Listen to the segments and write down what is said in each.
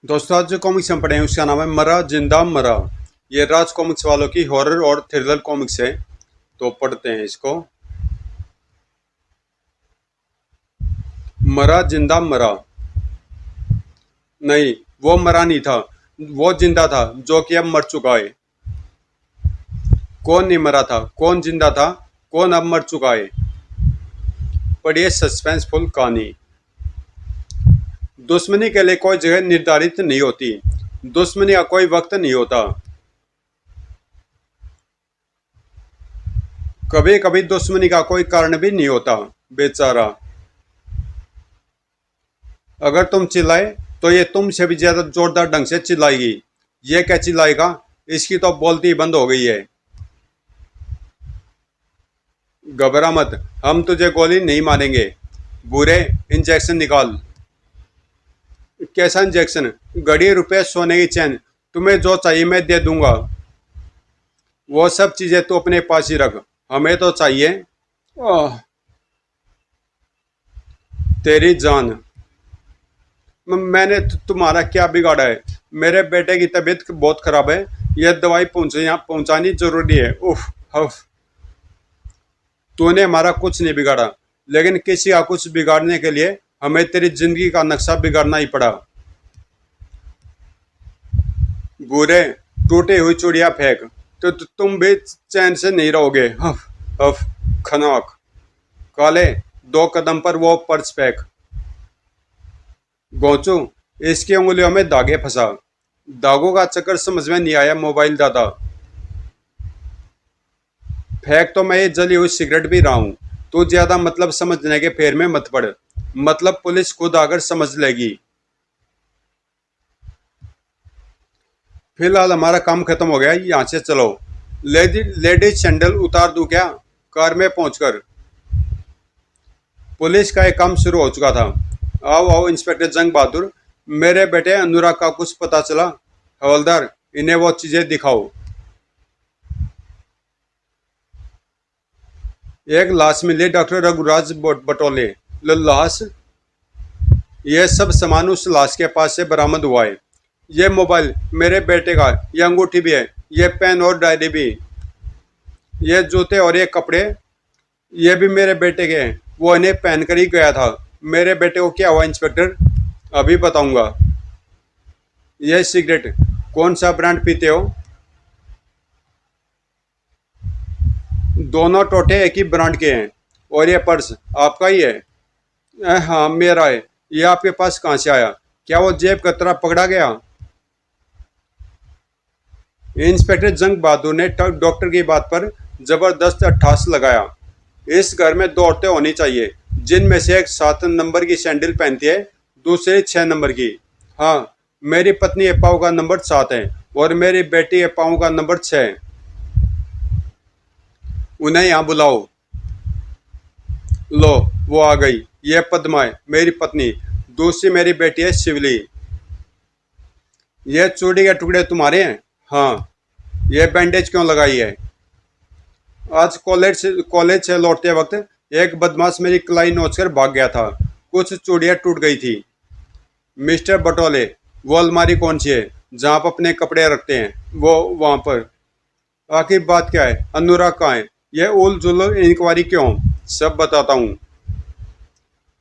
दोस्तों आज जो कॉमिक्स हम पढ़े हैं उसका नाम है मरा जिंदा मरा। ये राज कॉमिक्स वालों की हॉरर और थ्रिलर कॉमिक्स है। तो पढ़ते हैं इसको। मरा जिंदा मरा। नहीं, वो मरा नहीं था, वो जिंदा था जो कि अब मर चुका है। कौन नहीं मरा था, कौन जिंदा था, कौन अब मर चुका है। पढ़िए सस्पेंसफुल कहानी। दुश्मनी के लिए कोई जगह निर्धारित नहीं होती, दुश्मनी का कोई वक्त नहीं होता। कभी कभी दुश्मनी का कोई कारण भी नहीं होता। बेचारा, अगर तुम चिल्लाए तो ये तुमसे भी ज्यादा जोरदार ढंग से चिल्लाएगी। ये क्या चिल्लाएगा, इसकी तो बोलती ही बंद हो गई है। घबरा मत, हम तुझे गोली नहीं मारेंगे। बुरे, इंजेक्शन निकाल। कैसा इंजेक्शन? घड़ी, रुपए, सोने की चैन, तुम्हें जो चाहिए मैं दे दूंगा। वो सब चीजें तो अपने पास ही रख, हमें तो चाहिए आह, तेरी जान। मैंने तुम्हारा क्या बिगाड़ा है? मेरे बेटे की तबीयत बहुत खराब है, यह दवाई पहुंचानी जरूरी है। उफ, हफ। तूने हमारा कुछ नहीं बिगाड़ा, लेकिन किसी का कुछ बिगाड़ने के लिए हमें तेरी जिंदगी का नक्शा बिगाड़ना ही पड़ा। बुरे, टूटी हुई चूड़ियां फेंक, तो तुम भी चैन से नहीं रहोगे। हफ हफ। खनाक। काले, 2 कदम पर वो पर्स फेंक। गोचू, इसकी उंगलियों में धागे फंसा। दागों का चक्कर समझ में नहीं आया मोबाइल दादा। फेंक तो मैं ये जली हुई सिगरेट भी रहा हूं। तू ज्यादा मतलब समझने के फेर में मत पड़, मतलब पुलिस खुद आकर समझ लेगी। फिलहाल हमारा काम खत्म हो गया, यहाँ से चलो। लेडीज सैंडल उतार दूं क्या? कार में पहुंचकर। पुलिस का एक काम शुरू हो चुका था। आओ आओ इंस्पेक्टर जंग बहादुर, मेरे बेटे अनुराग का कुछ पता चला? हवलदार, इन्हें वो चीजें दिखाओ। एक लाश मिली डॉक्टर रघुराज बटोले। लाश? यह सब सामान उस लाश के पास से बरामद हुआ है। ये मोबाइल मेरे बेटे का, ये अंगूठी भी है, ये पेन और डायरी भी, ये जूते और ये कपड़े, ये भी मेरे बेटे के हैं। वो इन्हें पहन कर ही गया था। मेरे बेटे को क्या हुआ इंस्पेक्टर? अभी बताऊंगा। ये सिगरेट कौन सा ब्रांड पीते हो? दोनों टोटे एक ही ब्रांड के हैं। और ये पर्स आपका ही है? हाँ मेरा है। ये आपके पास कहाँ से आया? क्या वो जेब कतरा पकड़ा गया? इंस्पेक्टर जंग बहादुर ने डॉक्टर की बात पर जबरदस्त अट्ठास लगाया। इस घर में 2 औरतें होनी चाहिए, जिनमें से एक 7 नंबर की सैंडल पहनती है, दूसरी 6 नंबर की। हाँ, मेरी पत्नी के पाँव का नंबर 7 है और मेरी बेटी के पाँव का नंबर 6 है। उन्हें यहाँ बुलाओ। लो, वो आ गई। ये पद्मा है, मेरी पत्नी। दूसरी मेरी बेटी है शिवली। ये चूड़ी के टुकड़े तुम्हारे हैं? हाँ। ये बैंडेज क्यों लगाई है? आज कॉलेज से लौटते वक्त एक बदमाश मेरी कलाई नोचकर भाग गया था। कुछ चूड़ियां टूट गई थी। मिस्टर बटोले, वो अलमारी कौन सी है जहाँ आप अपने कपड़े रखते हैं? वो वहां पर। आखिर बात क्या है? अनुराग कहाँ है? यह उल जुल इंक्वायरी क्यों? सब बताता हूँ।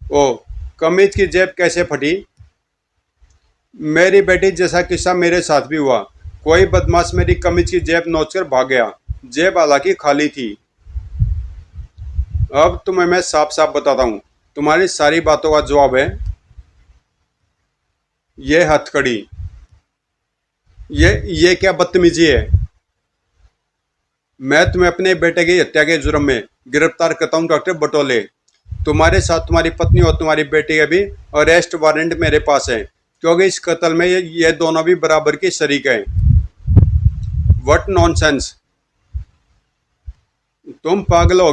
ओ, कमीज की जेब कैसे फटी? मेरी बेटी जैसा किस्सा मेरे साथ भी हुआ। कोई बदमाश मेरी कमीज की जेब नोचकर भाग गया। जेब हालांकि खाली थी। अब तुम्हें मैं साफ साफ बताता हूँ, तुम्हारी सारी बातों का जवाब है ये हथकड़ी। ये क्या बदतमीजी है? मैं तुम्हें अपने बेटे की हत्या के जुर्म में गिरफ्तार करता हूँ डॉक्टर बटोले। तुम्हारे साथ तुम्हारी पत्नी और तुम्हारी बेटी के भी अरेस्ट वारंट मेरे पास है, क्योंकि इस कत्ल में ये दोनों भी बराबर की शरीक हैं। What nonsense! तुम पागल हो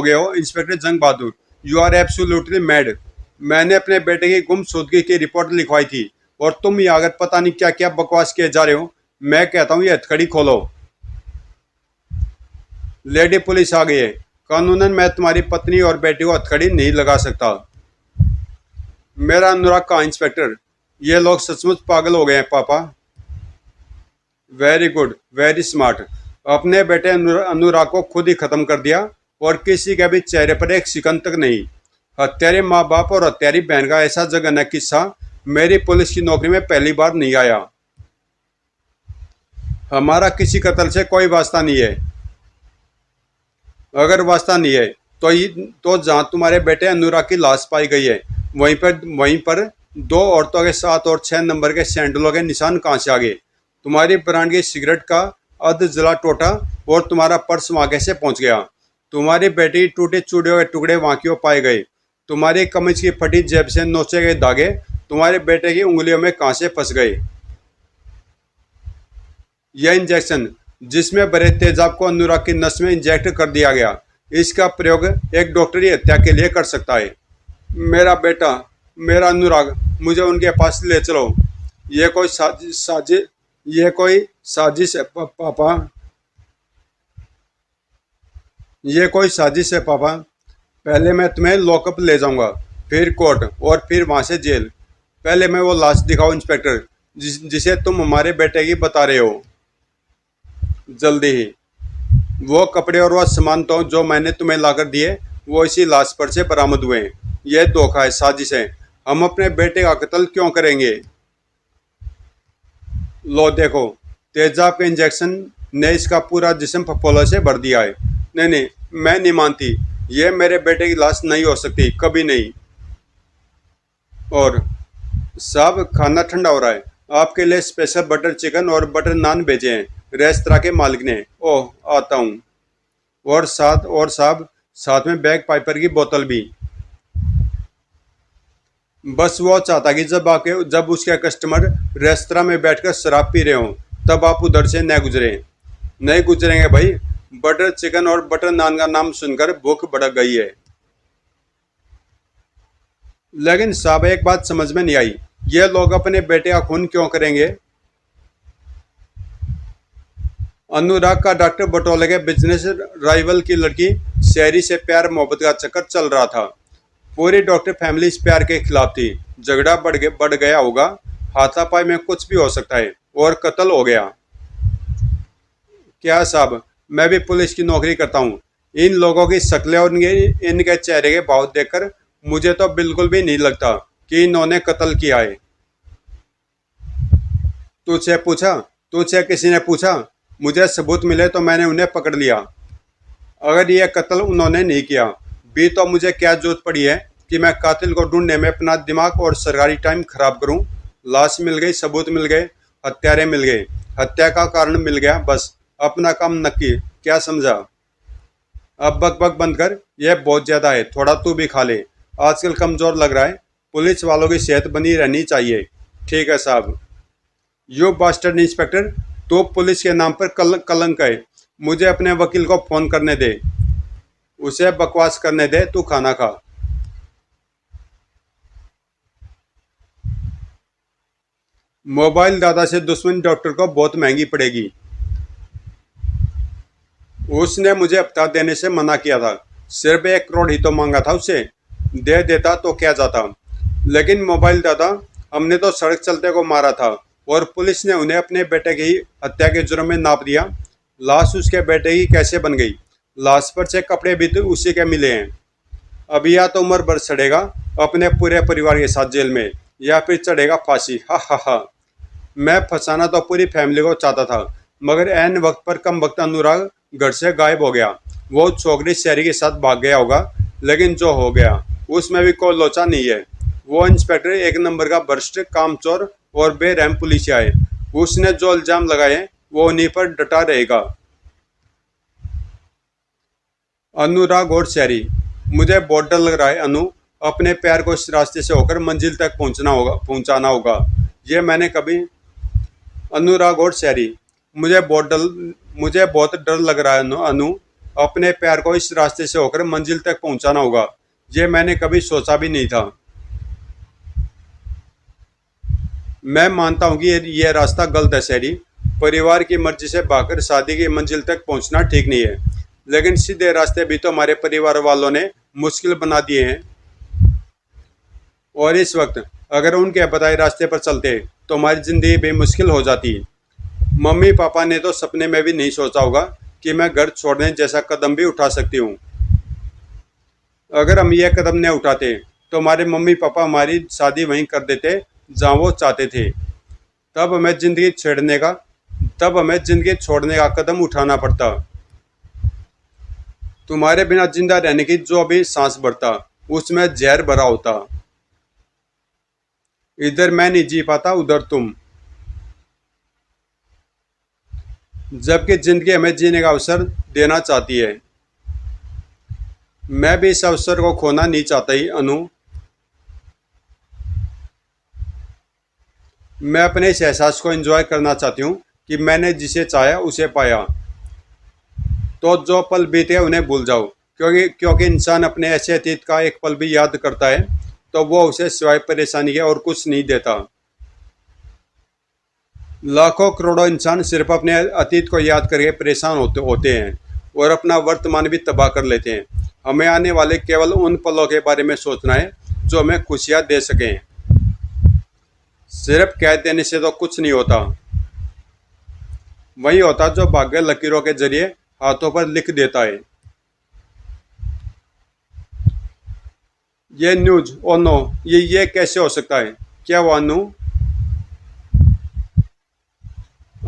गए हो inspector Jung Bahadur. You are absolutely mad. मैंने अपने बेटे की गुमशुदगी की रिपोर्ट लिखवाई थी और तुम यहाँ अगर पता नहीं क्या क्या बकवास किए जा रहे हो। मैं कहता हूँ ये हथकड़ी खोलो। लेडी पुलिस आ गई है। कानूनन मैं तुम्हारी पत्नी और बेटी को हथकड़ी नहीं लगा सकता। मेरा अनुराग कहाँ इंस्पेक्टर? ये लोग सचमुच पागल हो गए हैं पापा। Very good, very smart. अपने बेटे अनुराग को खुद ही खत्म कर दिया और किसी के भी चेहरे पर एक सिकन तक नहीं। हत्यारे माँ बाप और हत्यारी बहन का ऐसा जघन्य किस्सा मेरी पुलिस की नौकरी में पहली बार नहीं आया। हमारा किसी कत्ल से कोई वास्ता नहीं है। अगर वास्ता नहीं है तो जहां तुम्हारे बेटे अनुराग की लाश पाई गई है वहीं पर दो औरतों के 7 और 6 नंबर के सैंडलों के निशान कहां से आ गए? तुम्हारी ब्रांड की सिगरेट का अध जला टोटा और तुम्हारा पर्स वहां कैसे पहुंच गया? तुम्हारी बेटी टूटे चूड़ियों के टुकड़े वहां क्यों पाए गए? तुम्हारी कमीज की फटी जेब से नोचे गए धागे तुम्हारे बेटे की उंगलियों में कहां से फंस गए? यह इंजेक्शन जिसमें भरे तेजाब को अनुराग की नस में इंजेक्ट कर दिया गया, इसका प्रयोग एक डॉक्टर ही हत्या के लिए कर सकता है। मेरा बेटा, मेरा अनुराग, मुझे उनके पास ले चलो। ये कोई साजिश है पापा। ये कोई साजिश है पापा। पहले मैं तुम्हें लॉकअप ले जाऊंगा, फिर कोर्ट और फिर वहां से जेल। पहले मैं वो लाश दिखाओ इंस्पेक्टर, जिसे तुम हमारे बेटे की बता रहे हो। जल्दी ही। वो कपड़े और वह सामान तो जो मैंने तुम्हें लाकर दिए वो इसी लाश पर से बरामद हुए हैं। यह धोखा है, साजिश है। हम अपने बेटे का कत्ल क्यों करेंगे? लो देखो, तेजाब के इंजेक्शन ने इसका पूरा जिस्म फफोला से भर दिया है। नहीं नहीं, मैं नहीं मानती। ये मेरे बेटे की लाश नहीं हो सकती, कभी नहीं। और साहब, खाना ठंडा हो रहा है। आपके लिए स्पेशल बटर चिकन और बटर नान भेजे हैं रेस्तरा के मालिक ने। ओह, आता हूँ। और साहब, साथ में बैग पाइपर की बोतल भी। बस वो चाहता कि जब उसके कस्टमर रेस्तरा में बैठकर शराब पी रहे हों तब आप उधर से न गुजरे। नहीं गुजरेंगे भाई। बटर चिकन और बटर नान का नाम सुनकर भूख भड़क गई है। लेकिन साहब, एक बात समझ में नहीं आई, ये लोग अपने बेटे का खून क्यों करेंगे? अनुराग का डॉक्टर बटोले के बिजनेस राइवल की लड़की शहरी से प्यार मोहब्बत का चक्कर चल रहा था। पूरी डॉक्टर फैमिली इस प्यार के खिलाफ थी। झगड़ा बढ़ गया होगा। हाथापाई में कुछ भी हो सकता है और कत्ल हो गया। क्या साहब, मैं भी पुलिस की नौकरी करता हूँ। इन लोगों की शक्लें और इनके चेहरे के भाव देखकर मुझे तो बिल्कुल भी नहीं लगता कि इन्होंने कत्ल किया है। तुझसे पूछा? तुझसे किसी ने पूछा? मुझे सबूत मिले तो मैंने उन्हें पकड़ लिया। अगर ये कत्ल उन्होंने नहीं किया भी तो मुझे क्या जरूरत पड़ी है कि मैं कातिल को ढूंढने में अपना दिमाग और सरकारी टाइम खराब करूं? लाश मिल गई, सबूत मिल गए, हत्यारे मिल गए, हत्या का कारण मिल गया, बस अपना काम नक्की। क्या समझा? अब बक बक बंद कर, यह बहुत ज्यादा है। थोड़ा तू भी खा ले, आजकल कमजोर लग रहा है। पुलिस वालों की सेहत बनी रहनी चाहिए। ठीक है साहब। यू बास्टर्ड इंस्पेक्टर, तो पुलिस के नाम पर कलंक है। मुझे अपने वकील को फोन करने दे, उसे बकवास करने दे, तू खाना खा। मोबाइल दादा से दुश्मनी डॉक्टर को बहुत महंगी पड़ेगी। उसने मुझे हफ्ता देने से मना किया था। सिर्फ 1 करोड़ ही तो मांगा था उससे। दे देता तो क्या जाता। लेकिन मोबाइल दादा, हमने तो सड़क चलते को मारा था और पुलिस ने उन्हें अपने बेटे की हत्या के जुर्म में नाप दिया। लाश उसके बेटे की कैसे बन गई? लाश पर से कपड़े भी तो उसी के मिले हैं। अभी या तो उम्र भर सड़ेगा अपने पूरे परिवार के साथ जेल में, या फिर चढ़ेगा फांसी। हा हा हा। मैं फंसाना तो पूरी फैमिली को चाहता था, मगर ऐन वक्त पर कम वक्त अनुराग घर से गायब हो गया। वो छोकरी शहरी के साथ भाग गया होगा, लेकिन जो हो गया उसमें भी कोई लोचा नहीं है। वो इंस्पेक्टर एक नंबर का भ्रष्ट, कामचोर और बेरहम पुलिसिया है। उसने जो इल्जाम लगाए वो उन्हीं पर डटा रहेगा। अनुराग और शहरी, मुझे बहुत डर लग रहा है अनु। अपने प्यार को इस रास्ते से होकर मंजिल तक पहुंचाना होगा। ये मैंने कभी अनुराग और शहरी, मुझे बहुत डर लग रहा है अनु। अपने प्यार को इस रास्ते से होकर मंजिल तक पहुंचाना होगा। ये मैंने कभी सोचा भी नहीं था। मैं मानता हूँ कि ये रास्ता गलत है शहरी। परिवार की मर्जी से भागकर शादी की मंजिल तक पहुंचना ठीक नहीं है। लेकिन सीधे रास्ते भी तो हमारे परिवार वालों ने मुश्किल बना दिए हैं। और इस वक्त अगर उनके बताए रास्ते पर चलते तो हमारी जिंदगी बेमुश्किल हो जाती। मम्मी पापा ने तो सपने में भी नहीं सोचा होगा कि मैं घर छोड़ने जैसा कदम भी उठा सकती हूँ। अगर हम यह कदम न उठाते तो हमारे मम्मी पापा हमारी शादी वहीं कर देते जहाँ वो चाहते थे। तब हमें जिंदगी छेड़ने का तब हमें जिंदगी छोड़ने का कदम उठाना पड़ता। तुम्हारे बिना जिंदा रहने की जो अभी सांस भरता उसमें जहर भरा होता। इधर मैं नहीं जी पाता, उधर तुम। जबकि जिंदगी हमें जीने का अवसर देना चाहती है। मैं भी इस अवसर को खोना नहीं चाहता ही अनु। मैं अपने इस एहसास को एंजॉय करना चाहती हूँ कि मैंने जिसे चाहा उसे पाया। तो जो पल बीते उन्हें भूल जाओ, क्योंकि इंसान अपने ऐसे अतीत का एक पल भी याद करता है तो वो उसे सिवाय परेशानी के और कुछ नहीं देता। लाखों करोड़ों इंसान सिर्फ अपने अतीत को याद करके परेशान होते हैं और अपना वर्तमान भी तबाह कर लेते हैं। हमें आने वाले केवल उन पलों के बारे में सोचना है जो हमें खुशियाँ दे सकें। सिर्फ कह देने से तो कुछ नहीं होता। वही होता जो भाग्य लकीरों के जरिए हाथों पर लिख देता है। ये न्यूज, ओ नो, ये कैसे हो सकता है? क्या हुआ अनु?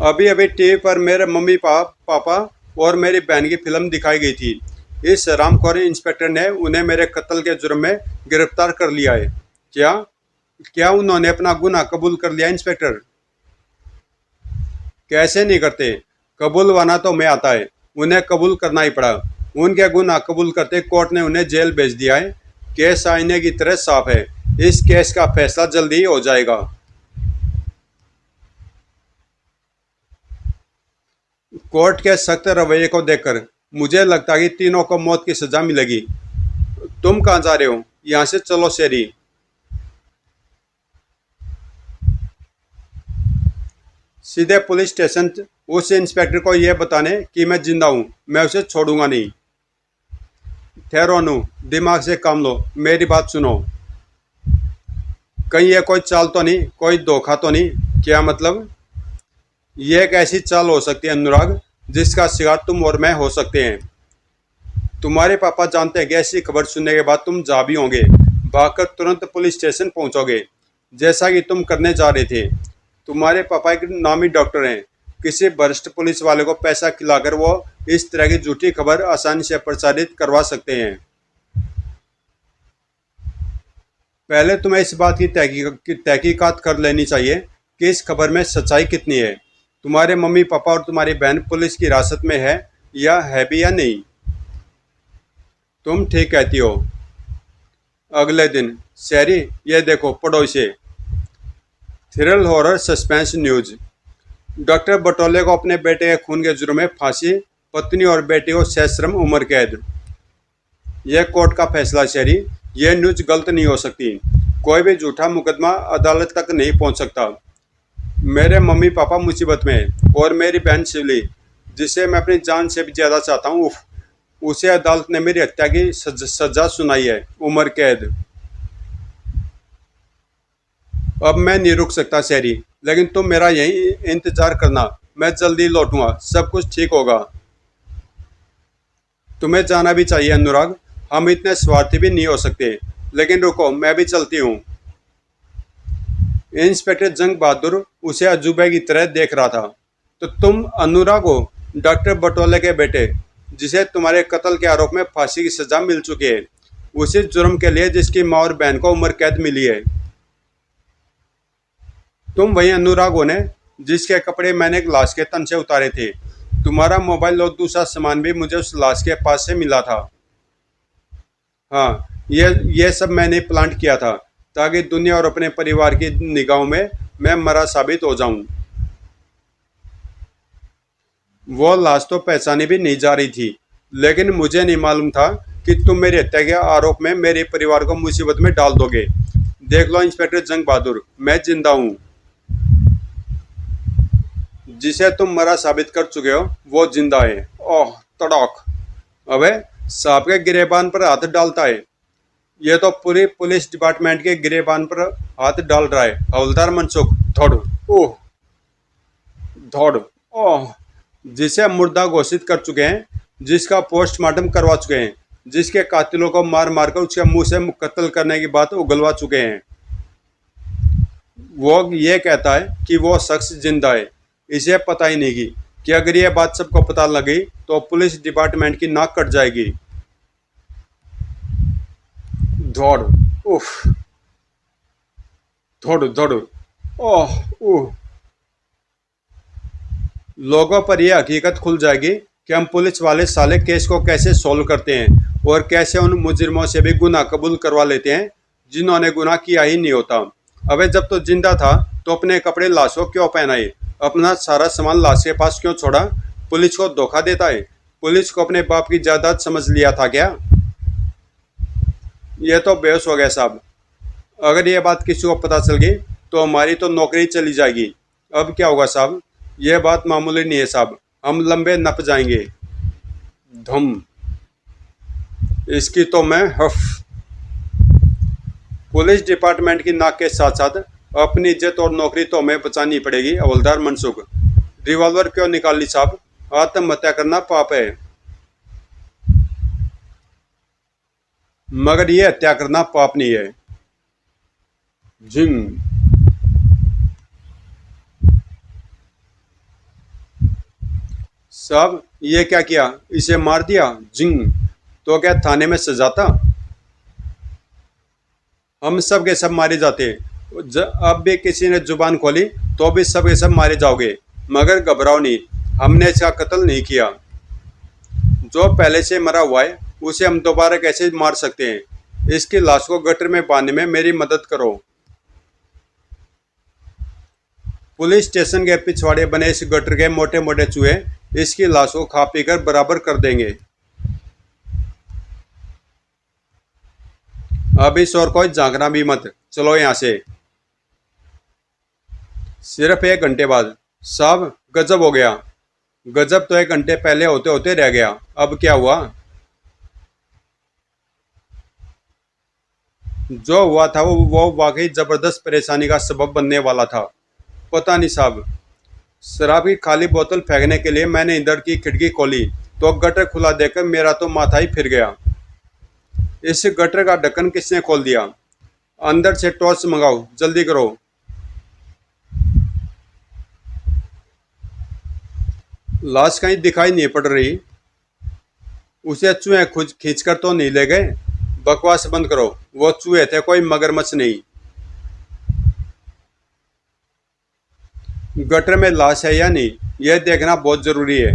अभी अभी टीवी पर मेरे मम्मी पापा और मेरी बहन की फिल्म दिखाई गई थी। इस रामखोर इंस्पेक्टर ने उन्हें मेरे कत्ल के जुर्म में गिरफ्तार कर लिया है। क्या क्या उन्होंने अपना गुनाह कबूल कर लिया इंस्पेक्टर? कैसे नहीं करते? कबूलवाना तो मैं आता है, उन्हें कबूल करना ही पड़ा। उनके गुनाह कबूल करते कोर्ट ने उन्हें जेल भेज दिया है। केस आईने की तरह साफ है। इस केस का फैसला जल्दी ही हो जाएगा। कोर्ट के सख्त रवैये को देखकर मुझे लगता है कि तीनों को मौत की सजा मिलेगी। तुम कहाँ जा रहे हो? यहाँ से चलो शेरी। सीधे पुलिस स्टेशन। उस इंस्पेक्टर को यह बताने कि मैं जिंदा हूँ, मैं उसे छोड़ूंगा नहीं। ठहरो अनु, दिमाग से काम लो, मेरी बात सुनो। कहीं ये कोई चाल तो नहीं, कोई धोखा तो नहीं? क्या मतलब? ये एक ऐसी चाल हो सकती है अनुराग, जिसका शिकार तुम और मैं हो सकते हैं। तुम्हारे पापा जानते हैं कि ऐसी खबर सुनने के बाद तुम जा भी होंगे, भागकर तुरंत पुलिस स्टेशन पहुंचोगे, जैसा कि तुम करने जा रहे थे। तुम्हारे पापा एक नामी डॉक्टर हैं। किसी वरिष्ठ पुलिस वाले को पैसा खिलाकर वो इस तरह की झूठी खबर आसानी से प्रचारित करवा सकते हैं। पहले तुम्हें इस बात की तहकीकात कर लेनी चाहिए कि इस खबर में सच्चाई कितनी है। तुम्हारे मम्मी पापा और तुम्हारी बहन पुलिस की हिरासत में है भी या नहीं? तुम ठीक कहती हो। अगले दिन, शहरी ये देखो, पढ़ो इसे। Thrill horror suspense news. Doctor Batole को अपने बेटे के खून के जुर्म में फांसी, पत्नी और बेटे को सश्रम उम्र कैद। यह कोर्ट का फैसला शहरी। यह न्यूज गलत नहीं हो सकती। कोई भी झूठा मुकदमा अदालत तक नहीं पहुंच सकता। मेरे मम्मी पापा मुसीबत में हैं और मेरी बहन शिवली, जिसे मैं अपनी जान से भी ज्यादा चाहता हूँ, उसे अदालत ने मेरी हत्या की सजा सुनाई है, उम्र कैद। अब मैं नहीं रुक सकता शहरी, लेकिन तुम मेरा यही इंतजार करना, मैं जल्दी लौटूंगा, सब कुछ ठीक होगा। तुम्हें जाना भी चाहिए अनुराग, हम इतने स्वार्थी भी नहीं हो सकते। लेकिन रुको, मैं भी चलती हूँ। इंस्पेक्टर जंग बहादुर उसे अजूबे की तरह देख रहा था। तो तुम अनुराग हो, डॉक्टर बटोले के बेटे, जिसे तुम्हारे कत्ल के आरोप में फांसी की सजा मिल चुकी है, उसी जुर्म के लिए जिसकी माँ और बहन को उम्र कैद मिली है। तुम वही अनुराग हो ने जिसके कपड़े मैंने एक लाश के तन से उतारे थे। तुम्हारा मोबाइल और दूसरा सामान भी मुझे उस लाश के पास से मिला था। हाँ, ये सब मैंने प्लांट किया था ताकि दुनिया और अपने परिवार की निगाहों में मैं मरा साबित हो जाऊं। वो लाश तो पहचानी भी नहीं जा रही थी, लेकिन मुझे नहीं मालूम था कि तुम मेरी हत्या के आरोप में मेरे परिवार को मुसीबत में डाल दोगे। देख लो इंस्पेक्टर जंग बहादुर, मैं जिंदा हूँ। जिसे तुम मरा साबित कर चुके हो वो जिंदा है। ओह तड़ाक! अबे, सांप के गिरेबान पर हाथ डालता है। ये तो पूरी पुलिस डिपार्टमेंट के गिरेबान पर हाथ डाल रहा है। हवलदार मनसुख, दौड़। ओह, दौड़। ओह, जिसे हम मुर्दा घोषित कर चुके हैं, जिसका पोस्टमार्टम करवा चुके हैं, जिसके कातिलों को मार मार कर उसके मुंह से कत्ल करने की बात उगलवा चुके हैं, वो ये कहता है कि वो शख्स जिंदा है। इसे पता ही नहीं कि अगर ये बात सबको पता लगी तो पुलिस डिपार्टमेंट की नाक कट जाएगी। दौड़। उफ, दौड़ दौड़। ओह, उह। लोगों पर यह हकीकत खुल जाएगी कि हम पुलिस वाले साले केस को कैसे सोल्व करते हैं और कैसे उन मुजरिमों से भी गुनाह कबूल करवा लेते हैं जिन्होंने गुनाह किया ही नहीं होता। अबे जब तो जिंदा था तो अपने कपड़े लाश को क्यों पहनाए, अपना सारा सामान लाश के पास क्यों छोड़ा? पुलिस को धोखा देता है। पुलिस को अपने बाप की जायदाद समझ लिया था क्या? ये तो बेहोश हो गया साहब। अगर ये बात किसी को पता चल गई तो हमारी तो नौकरी चली जाएगी। अब क्या होगा साहब? यह बात मामूली नहीं है साहब, हम लंबे नप जाएंगे। धम। इसकी तो मैं हफ। पुलिस डिपार्टमेंट की नाक के साथ साथ अपनी इज्जत और नौकरी तो हमें बचानी पड़ेगी। हवलदार मनसुख, रिवॉल्वर क्यों निकाली साहब? आत्महत्या करना पाप है, मगर ये हत्या करना पाप नहीं है। जिंग। साहब ये क्या किया? इसे मार दिया? जिंग। तो क्या थाने में सजाता? हम सब के सब मारे जाते। अब भी किसी ने जुबान खोली तो भी सब के सब मारे जाओगे, मगर घबराओ नहीं, हमने इसका कत्ल नहीं किया। जो पहले से मरा हुआ है उसे हम दोबारा कैसे मार सकते हैं? इसकी लाश को गटर में बांधने में मेरी मदद करो। पुलिस स्टेशन के पिछवाड़े बने इस गटर के मोटे मोटे चूहे इसकी लाश को खा पी कर बराबर कर देंगे। अब इस और कोई झांकना भी मत, चलो यहां से। सिर्फ 1 घंटे बाद। साहब गजब हो गया। गजब तो 1 घंटे पहले होते होते रह गया, अब क्या हुआ? जो हुआ था वो वाकई जबरदस्त परेशानी का सबब बनने वाला था। पता नहीं साहब, शराब की खाली बोतल फेंकने के लिए मैंने इधर की खिड़की खोली तो गटर खुला देखकर मेरा तो माथा ही फिर गया। इस गटर का ढक्कन किसने खोल दिया? अंदर से टॉर्च मंगाओ, जल्दी करो। लाश कहीं दिखाई नहीं पड़ रही। उसे चूहे खींच कर तो नहीं ले गए? बकवास बंद करो, वो चूहे थे, कोई मगरमच्छ नहीं। गटर में लाश है या नहीं यह देखना बहुत जरूरी है।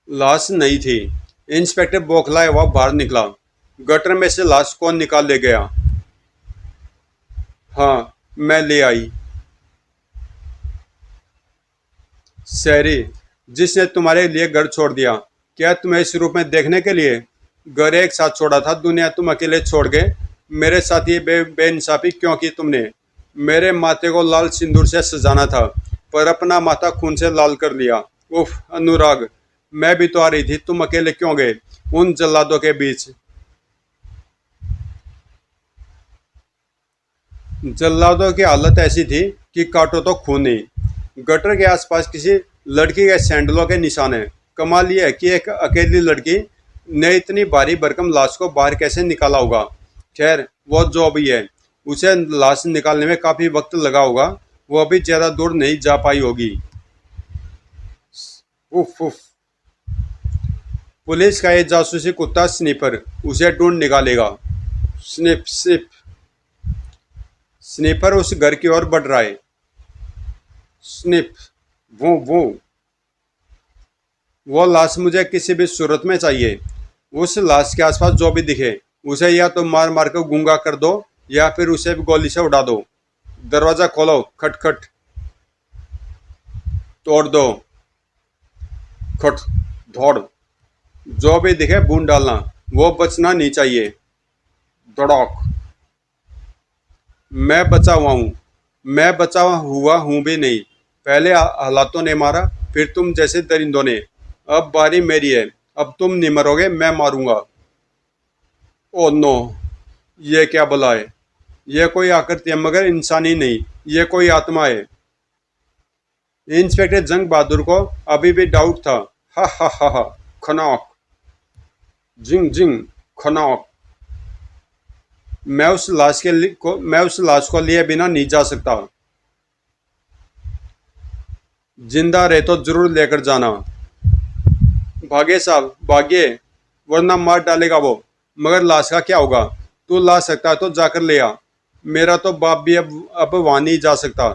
लाश नहीं थी। इंस्पेक्टर बौखलाया हुआ बाहर निकला। गटर में से लाश कौन निकाल ले गया? हाँ, मैं ले आई। शहरी जिसने तुम्हारे लिए घर छोड़ दिया, क्या तुम्हें इस रूप में देखने के लिए? घर एक साथ छोड़ा था, दुनिया तुम अकेले छोड़ गए। मेरे साथ ये बेइंसाफी क्यों की तुमने? मेरे माथे को लाल सिंदूर से सजाना था, पर अपना माथा खून से लाल कर लिया। उफ अनुराग, मैं भी तो आ रही थी, तुम अकेले क्यों गए उन जल्लादों के बीच? जल्लादों की हालत ऐसी थी कि काटो तो खून ही। गटर के आसपास किसी लड़की के सैंडलों के निशान है। कमाल यह है कि एक अकेली लड़की ने इतनी भारी भरकम लाश को बाहर कैसे निकाला होगा। खैर वो जो भी है, उसे लाश निकालने में काफी वक्त लगा होगा, वो अभी ज्यादा दूर नहीं जा पाई होगी। उफ उफ। पुलिस का ये जासूसी कुत्ता स्नीपर उसे ढूंढ निकालेगा। Snip snip. स्नीपर उस घर की ओर बढ़ रहा है। स्निप। वो लाश मुझे किसी भी सूरत में चाहिए। उस लाश के आसपास जो भी दिखे उसे या तो मार मार कर गूंगा कर दो या फिर उसे भी गोली से उड़ा दो। दरवाजा खोलो, खटखट। तोड़ दो, खट। दौड़। जो भी दिखे बूंद डालना, वो बचना नहीं चाहिए। दौड़ाक। मैं बचा हुआ हूँ। मैं बचा हुआ हूँ भी नहीं, पहले हालातों ने मारा, फिर तुम जैसे दरिंदों ने। अब बारी मेरी है, अब तुम नहीं मरोगे, मैं मारूंगा। ओ नो, ये क्या भला है? ये कोई आकृति है मगर इंसानी नहीं, ये कोई आत्मा है। इंस्पेक्टर जंग बहादुर को अभी भी डाउट था। हा, खनौक, जिंग जिंग, खनौक। मैं उस लाश को लिए बिना नहीं जा सकता। जिंदा रहे तो जरूर लेकर जाना। भागे साहब, भागे, वरना मार डालेगा वो। मगर लाश का क्या होगा? तू ला सकता है तो जाकर ले आ। मेरा तो बाप भी अब वहां नहीं जा सकता।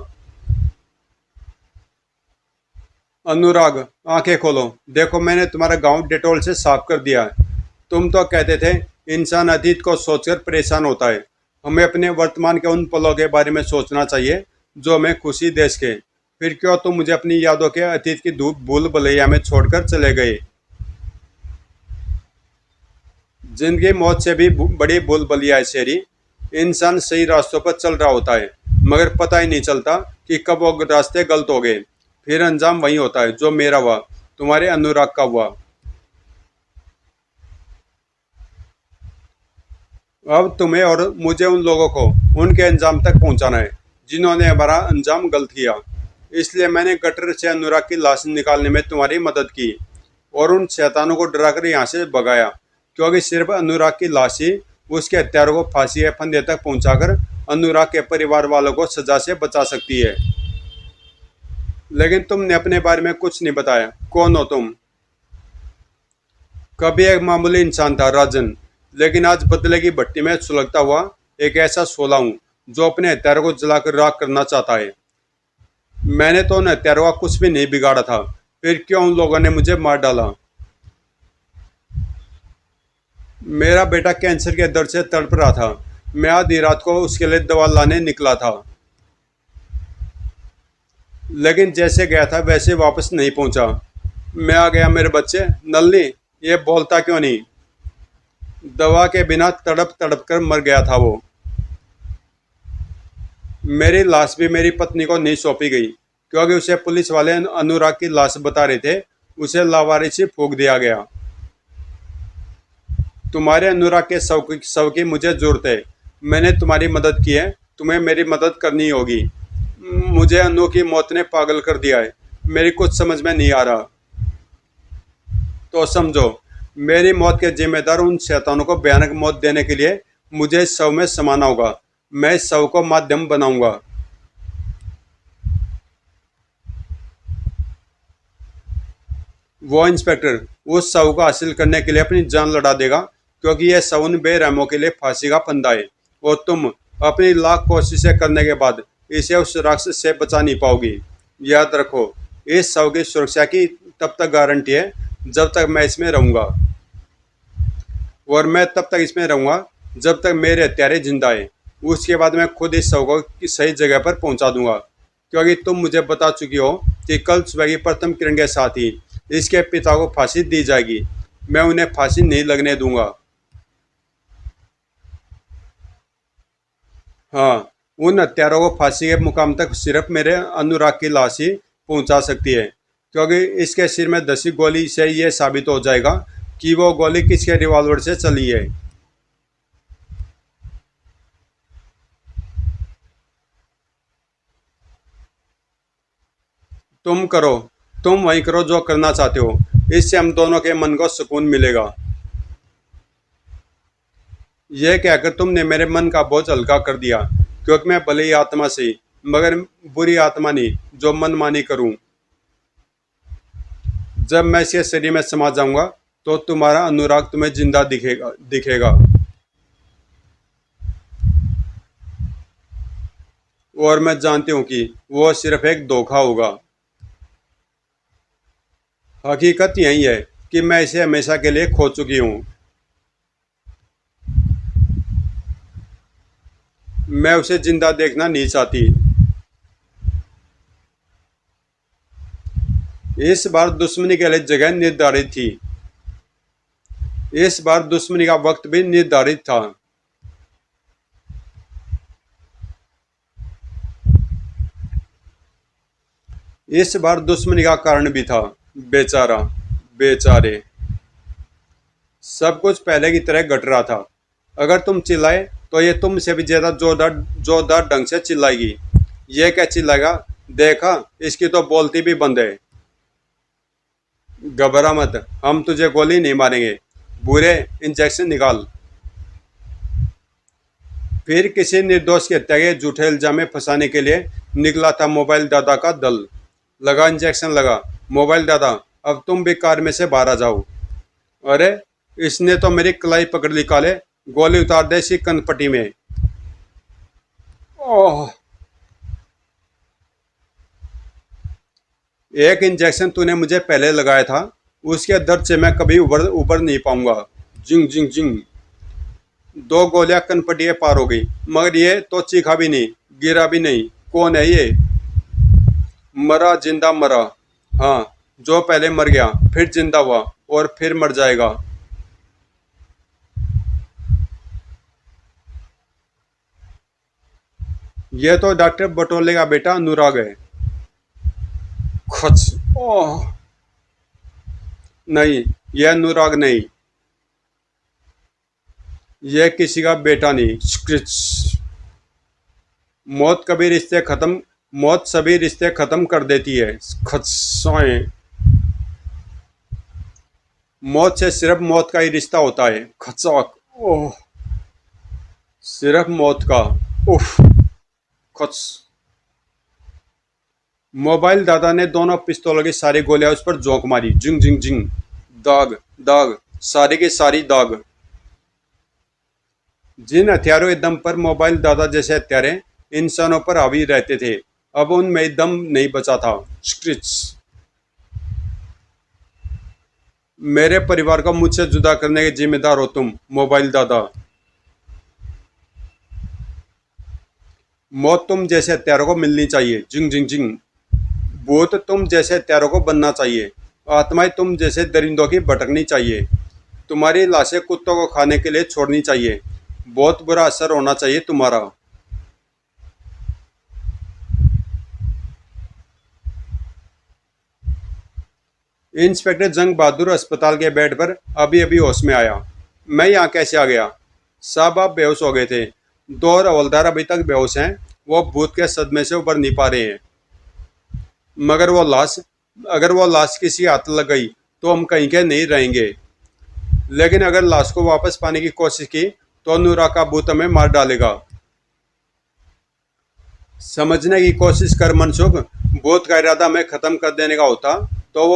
अनुराग, आंखें खोलो। देखो, मैंने तुम्हारा गांव डेटोल से साफ कर दिया है। तुम तो कहते थे इंसान अतीत को सोचकर परेशान होता है। हमें अपने वर्तमान के उन पलों के बारे में सोचना चाहिए जो हमें खुशी दे सके। फिर क्यों तुम मुझे अपनी यादों के अतीत की धूप भूल भुलैया में छोड़कर चले गए? जिंदगी मौत से भी बड़ी भूल भुलैया है शेरी। इंसान सही रास्तों पर चल रहा होता है मगर पता ही नहीं चलता कि कब वो रास्ते गलत हो गए। फिर अंजाम वही होता है जो मेरा हुआ, तुम्हारे अनुराग का हुआ। अब तुम्हें और मुझे उन लोगों को उनके अंजाम तक पहुंचाना है जिन्होंने हमारा अंजाम गलत किया। इसलिए मैंने गटर से अनुराग की लाश निकालने में तुम्हारी मदद की और उन शैतानों को डराकर यहाँ से भगाया, क्योंकि सिर्फ अनुराग की लाश ही उसके हत्यारों को फांसी या फंदे तक पहुंचाकर अनुराग के परिवार वालों को सजा से बचा सकती है। लेकिन तुमने अपने बारे में कुछ नहीं बताया। कौन हो तुम? कभी एक मामूली इंसान था राजन, लेकिन आज बदले की भट्टी में सुलगता हुआ एक ऐसा शोला हूँ जो अपने हथियारों को जलाकर राख करना चाहता है। मैंने तो उन हथियारों का कुछ भी नहीं बिगाड़ा था, फिर क्यों उन लोगों ने मुझे मार डाला? मेरा बेटा कैंसर के दर्द से तड़प रहा था। मैं आधी रात को उसके लिए दवा लाने निकला था, लेकिन जैसे गया था वैसे वापस नहीं पहुंचा। मैं आ गया मेरे बच्चे। नल्ली, ये बोलता क्यों नहीं? दवा के बिना तड़प तड़प कर मर गया था वो। मेरी लाश भी मेरी पत्नी को नहीं सौंपी गई, क्योंकि उसे पुलिस वाले अनुराग की लाश बता रहे थे। उसे लावारिसी फूंक दिया गया। तुम्हारे अनुराग के शव की मुझे जरूरत है। मैंने तुम्हारी मदद की है, तुम्हें मेरी मदद करनी होगी। मुझे अनु की मौत ने पागल कर दिया है। मेरी कुछ समझ में नहीं आ रहा। तो समझो, मेरी मौत के जिम्मेदार उन शैतानों को भयानक मौत देने के लिए मुझे इस शव में समाना होगा। मैं इस शव को माध्यम बनाऊंगा। वो इंस्पेक्टर उस शव को हासिल करने के लिए अपनी जान लड़ा देगा, क्योंकि यह शव उन बेरहमों के लिए फांसी का फंदा है। और तुम अपनी लाख कोशिशें करने के बाद इसे उस राक्षस से बचा नहीं पाओगी। याद रखो, इस शव की सुरक्षा की तब तक गारंटी है जब तक मैं इसमें रहूंगा, और मैं तब तक इसमें रहूंगा जब तक मेरे हत्यारे जिंदा है। उसके बाद मैं खुद इस शव को सही जगह पर पहुंचा दूंगा, क्योंकि तुम मुझे बता चुकी हो कि कल सुबह की प्रथम किरण के साथ ही इसके पिता को फांसी दी जाएगी। मैं उन्हें फांसी नहीं लगने दूंगा। हाँ, उन हत्यारों को फांसी के मुकाम तक सिर्फ मेरे अनुराग की लाश ही पहुंचा सकती है, क्योंकि इसके सिर में धसी गोली से यह साबित हो जाएगा कि वो गोली किसके रिवॉल्वर से चली है। तुम करो, तुम वही करो जो करना चाहते हो। इससे हम दोनों के मन को सुकून मिलेगा। यह कहकर तुमने मेरे मन का बोझ हल्का कर दिया, क्योंकि मैं भले ही आत्मा से, मगर बुरी आत्मा नहीं जो मनमानी करूं। जब मैं इसके शरीर में समा जाऊंगा तो तुम्हारा अनुराग तुम्हें जिंदा दिखेगा दिखेगा। और मैं जानती हूँ कि वो सिर्फ एक धोखा होगा। हकीकत यही है कि मैं इसे हमेशा के लिए खो चुकी हूँ। मैं उसे जिंदा देखना नहीं चाहती। इस बार दुश्मनी के लिए जगह निर्धारित थी। इस बार दुश्मनी का वक्त भी निर्धारित था। इस बार दुश्मनी का कारण भी था। बेचारा, बेचारे। सब कुछ पहले की तरह घट रहा था। अगर तुम चिल्लाए तो ये तुमसे भी ज्यादा जोरदार जोरदार ढंग से चिल्लाएगी। ये क्या चिल्लाएगा? देखा, इसकी तो बोलती भी बंद है। घबरा मत, हम तुझे गोली नहीं मारेंगे। बुरे, इंजेक्शन निकाल। फिर किसी निर्दोष की हत्या के झूठे इल्जाम में फंसाने के लिए निकला था मोबाइल दादा का दल। लगा इंजेक्शन लगा। मोबाइल दादा, अब तुम भी कार में से बाहर आ जाओ। अरे, इसने तो मेरी कलाई पकड़ ली काले। गोली उतार दे इसी कनपट्टी में। ओह, एक इंजेक्शन तूने मुझे पहले लगाया था, उसके दर्द से मैं कभी उबर उबर नहीं पाऊंगा। जिंग जिंग जिंग। दो गोलियां कनपटिए पार हो गई, मगर ये तो चीखा भी नहीं, गिरा भी नहीं। कौन है ये? मरा जिंदा मरा। हाँ, जो पहले मर गया फिर जिंदा हुआ और फिर मर जाएगा। ये तो डॉक्टर बटोले का बेटा अनुराग है। खच। ओह, नहीं, यह अनुराग नहीं। यह किसी का बेटा नहीं। स्क्रिच। मौत कभी रिश्ते खत्म मौत सभी रिश्ते खत्म कर देती है। खत्साएं। मौत से सिर्फ मौत का ही रिश्ता होता है। खचाक। ओह, सिर्फ मौत का। उफ। खच। मोबाइल दादा ने दोनों पिस्तौलों की सारी गोलियां उस पर झोंक मारी। जिंग जिंग जिंग। दाग दाग, सारी की सारी दाग। जिन हथियारों के दम पर मोबाइल दादा जैसे हत्यारे इंसानों पर हावी रहते थे, अब उनमें दम नहीं बचा था। स्क्रिच। मेरे परिवार को मुझसे जुदा करने के जिम्मेदार हो तुम, मोबाइल दादा। मौत तुम जैसे हत्यारों को मिलनी चाहिए। जिंग जिंग जिंग। भूत तुम जैसे हत्यारों को बनना चाहिए। आत्माएं तुम जैसे दरिंदों की भटकनी चाहिए। तुम्हारी लाशें कुत्तों को खाने के लिए छोड़नी चाहिए। बहुत बुरा असर होना चाहिए तुम्हारा। इंस्पेक्टर जंग बहादुर अस्पताल के बेड पर अभी अभी होश में आया। मैं यहाँ कैसे आ गया? साहब, आप बेहोश हो गए थे। दो और हवलदार अभी तक बेहोश हैं। वो भूत के सदमे से उबर नहीं पा रहे हैं। मगर वो लाश अगर वो लाश किसी हाथ लग गई तो हम कहीं के नहीं रहेंगे। लेकिन अगर लाश को वापस पाने की कोशिश की तो नूरा का भूत हमें मार डालेगा। समझने की कोशिश कर मनसुख। भूत का इरादा हमें खत्म कर देने का होता तो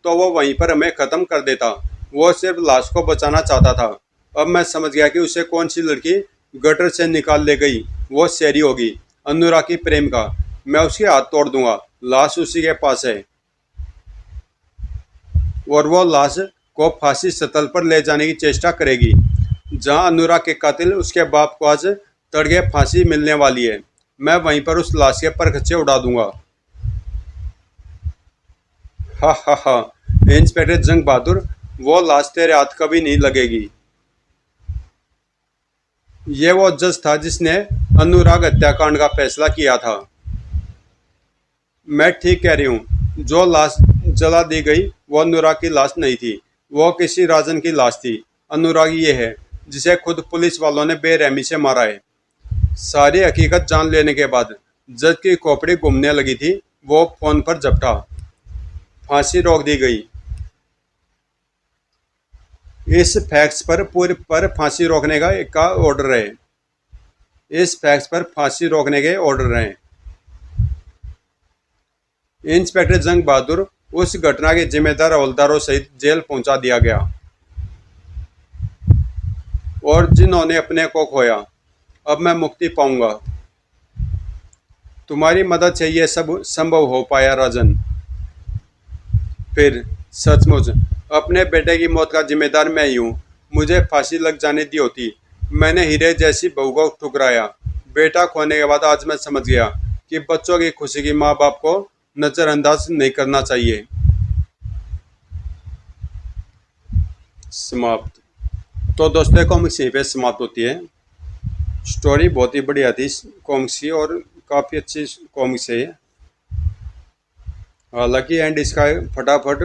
वो वहीं पर हमें खत्म कर देता। वो सिर्फ लाश को बचाना चाहता था। अब मैं समझ गया कि उसे कौन सी लड़की गटर से निकाल ले गई। वो शेरी होगी, अनुराग की प्रेम का। मैं उसके हाथ तोड़ दूंगा। लाश उसी के पास है और वो लाश को फांसी स्थल पर ले जाने की चेष्टा करेगी, जहां अनुराग के कातिल उसके बाप को आज तड़के फांसी मिलने वाली है। मैं वहीं पर उस लाश के परखच्चे उड़ा दूंगा। हा हा हा। इंस्पेक्टर जंग बहादुर, वो लाश तेरे हाथ कभी नहीं लगेगी। ये वो जज था जिसने अनुराग हत्याकांड का फैसला किया था। मैं ठीक कह रही हूँ। जो लाश जला दी गई वो अनुराग की लाश नहीं थी। वो किसी राजन की लाश थी। अनुराग ये है जिसे खुद पुलिस वालों ने बेरहमी से मारा है। सारी हकीकत जान लेने के बाद जज की खोपड़ी घूमने लगी थी। वो फोन पर झपटा। फांसी रोक दी गई। इस फैक्स पर फांसी रोकने का ऑर्डर है। इस फैक्स पर फांसी रोकने के ऑर्डर हैं। इंस्पेक्टर जंग बहादुर उस घटना के जिम्मेदार हवलदारों सहित जेल पहुंचा दिया गया। और जिन्होंने अपने को खोया, अब मैं मुक्ति पाऊंगा। तुम्हारी मदद से यह सब संभव हो पाया राजन। फिर सचमुच अपने बेटे की मौत का जिम्मेदार मैं ही हूँ। मुझे फांसी लग जाने दी होती। मैंने हीरे जैसी बहू को ठुकराया। बेटा खोने के बाद आज मैं समझ गया कि बच्चों की खुशी की माँ बाप को नजरअंदाज नहीं करना चाहिए। समाप्त। तो दोस्तों, कॉमिक्स यहीं पे समाप्त होती है। स्टोरी बहुत ही बढ़िया थी कॉमिक्स की, और काफ़ी अच्छी कॉमिक्स है ये। हालांकि एंड इसका फटाफट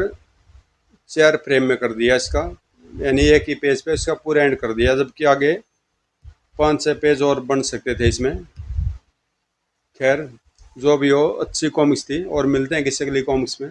4 फ्रेम में कर दिया इसका। यानी एक ही पेज पे इसका पूरा एंड कर दिया, जबकि आगे 5-6 पेज और बन सकते थे इसमें। खैर जो भी हो, अच्छी कॉमिक्स थी, और मिलते हैं किसी अगली कॉमिक्स में।